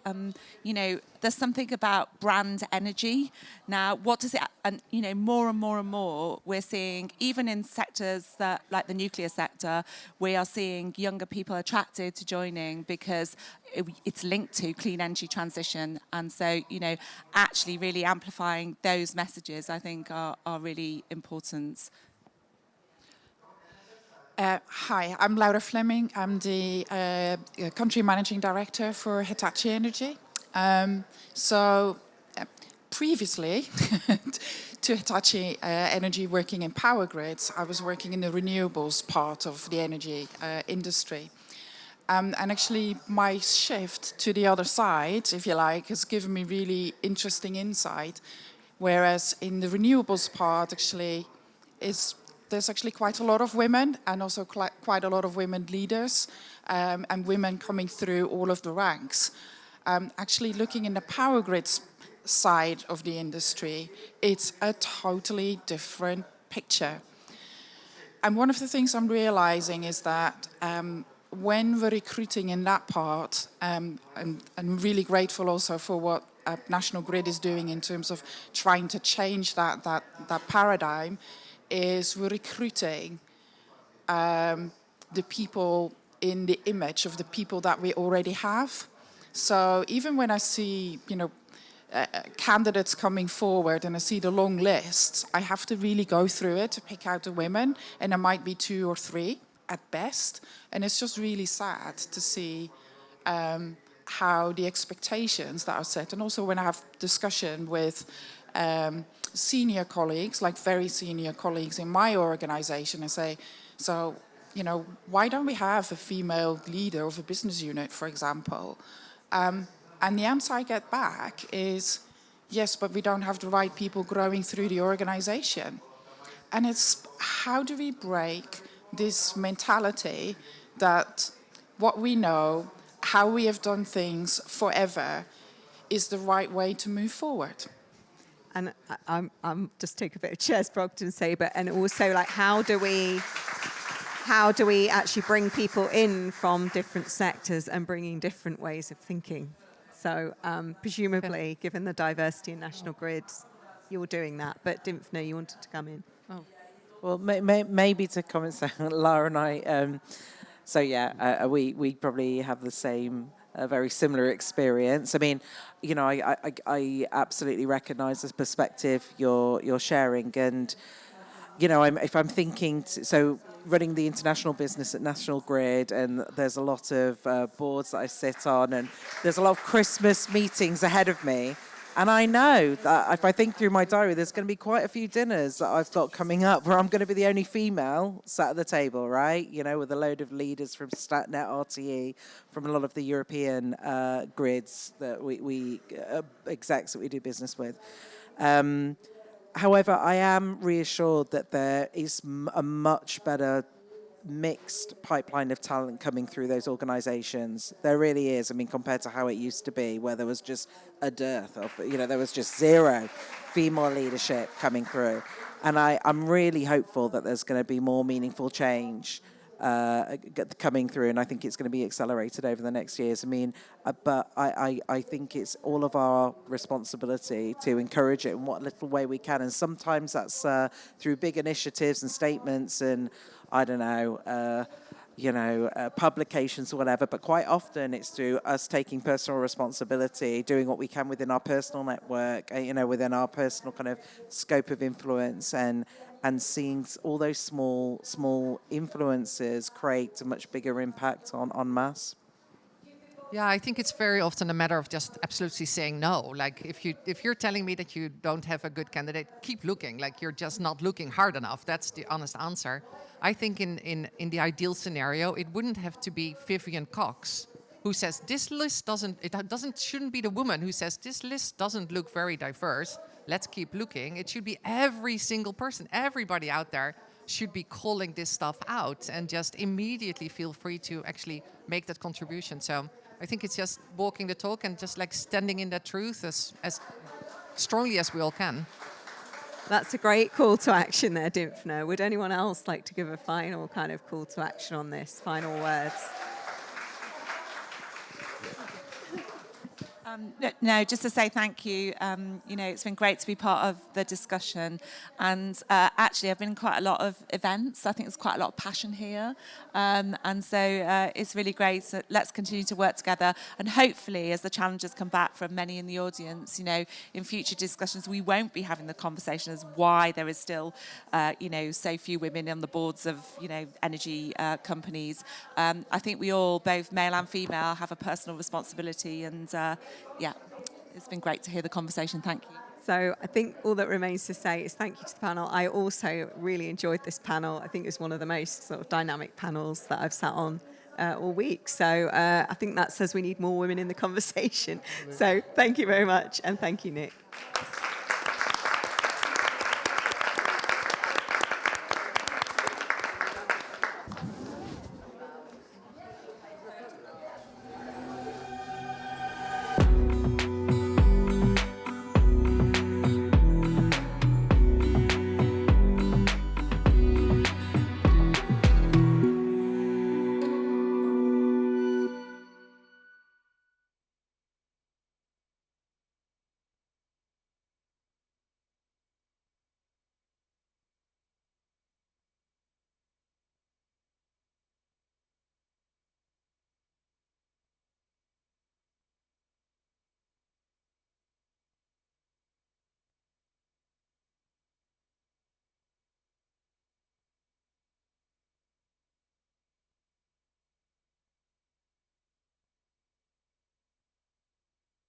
You know, there's something about brand energy. Now, what does it, and you know, more and more and more, we're seeing, even in sectors that, like the nuclear sector, we are seeing younger people attracted to joining because it's linked to clean energy transition. And so, you know, actually really amplifying those messages, I think, are really important. Hi, I'm Laura Fleming. I'm the country managing director for Hitachi Energy. Previously to Hitachi Energy working in power grids, I was working in the renewables part of the energy industry. And actually my shift to the other side, if you like, has given me really interesting insight. Whereas in the renewables part actually there's actually quite a lot of women and also quite a lot of women leaders and women coming through all of the ranks. Actually looking in the power grids side of the industry, it's a totally different picture. And one of the things I'm realizing is that when we're recruiting in that part, and I'm really grateful also for what National Grid is doing in terms of trying to change that paradigm, is we're recruiting the people in the image of the people that we already have. So even when I see, you know, candidates coming forward and I see the long lists, I have to really go through it to pick out the women, and there might be 2 or 3 at best. And it's just really sad to see how the expectations that are set, and also when I have discussion with senior colleagues, like very senior colleagues in my organization, and say, so, you know, why don't we have a female leader of a business unit, for example? And the answer I get back is, yes, but we don't have the right people growing through the organization. And it's how do we break this mentality that what we know, how we have done things forever, is the right way to move forward. And I'm just take a bit of Chair's prerogative and say, but and also like how do we actually bring people in from different sectors and bringing different ways of thinking? So presumably, given the diversity in National Grid, you're doing that. But Dymphna, you wanted to come in. Oh. Well, maybe to comment, so Lara and I, so yeah, we probably have the same, very similar experience. I mean, you know, I absolutely recognise this perspective you're sharing, and you know, if I'm thinking, so running the international business at National Grid, and there's a lot of boards that I sit on, and there's a lot of Christmas meetings ahead of me. And I know that if I think through my diary, there's going to be quite a few dinners that I've got coming up where I'm going to be the only female sat at the table, right? You know, with a load of leaders from Statnet, RTE, from a lot of the European grids that we execs that we do business with. However, I am reassured that there is a much better mixed pipeline of talent coming through those organisations. There really is. I mean, compared to how it used to be, where there was just a dearth of, you know, there was just zero female leadership coming through. And I'm really hopeful that there's going to be more meaningful change coming through, and I think it's going to be accelerated over the next years. I mean, but I think it's all of our responsibility to encourage it in what little way we can, and sometimes that's through big initiatives and statements and I don't know, publications or whatever, but quite often it's through us taking personal responsibility, doing what we can within our personal network, within our personal kind of scope of influence, and seeing all those small influences create a much bigger impact on mass. Yeah, I think it's very often a matter of just absolutely saying no. Like if you're telling me that you don't have a good candidate, keep looking. Like you're just not looking hard enough. That's the honest answer. I think in the ideal scenario, it wouldn't have to be Vivian Cox who says this list shouldn't be the woman who says this list doesn't look very diverse. Let's keep looking. It should be every single person, everybody out there should be calling this stuff out and just immediately feel free to actually make that contribution. So I think it's just walking the talk and just like standing in that truth as strongly as we all can. That's a great call to action there, Dymphna. Would anyone else like to give a final kind of call to action on this? Final words? No, just to say thank you. It's been great to be part of the discussion. And actually, I've been in quite a lot of events. I think there's quite a lot of passion here. And so it's really great. So let's continue to work together. And hopefully, as the challenges come back from many in the audience, in future discussions, we won't be having the conversation as why there is still, so few women on the boards of, energy companies. I think we all, both male and female, have a personal responsibility. And it's been great to hear the conversation. Thank you. So I think all that remains to say is thank you to the panel. I also really enjoyed this panel. I think it's one of the most sort of dynamic panels that I've sat on all week. So I think that says we need more women in the conversation. So thank you very much, and thank you, Nick.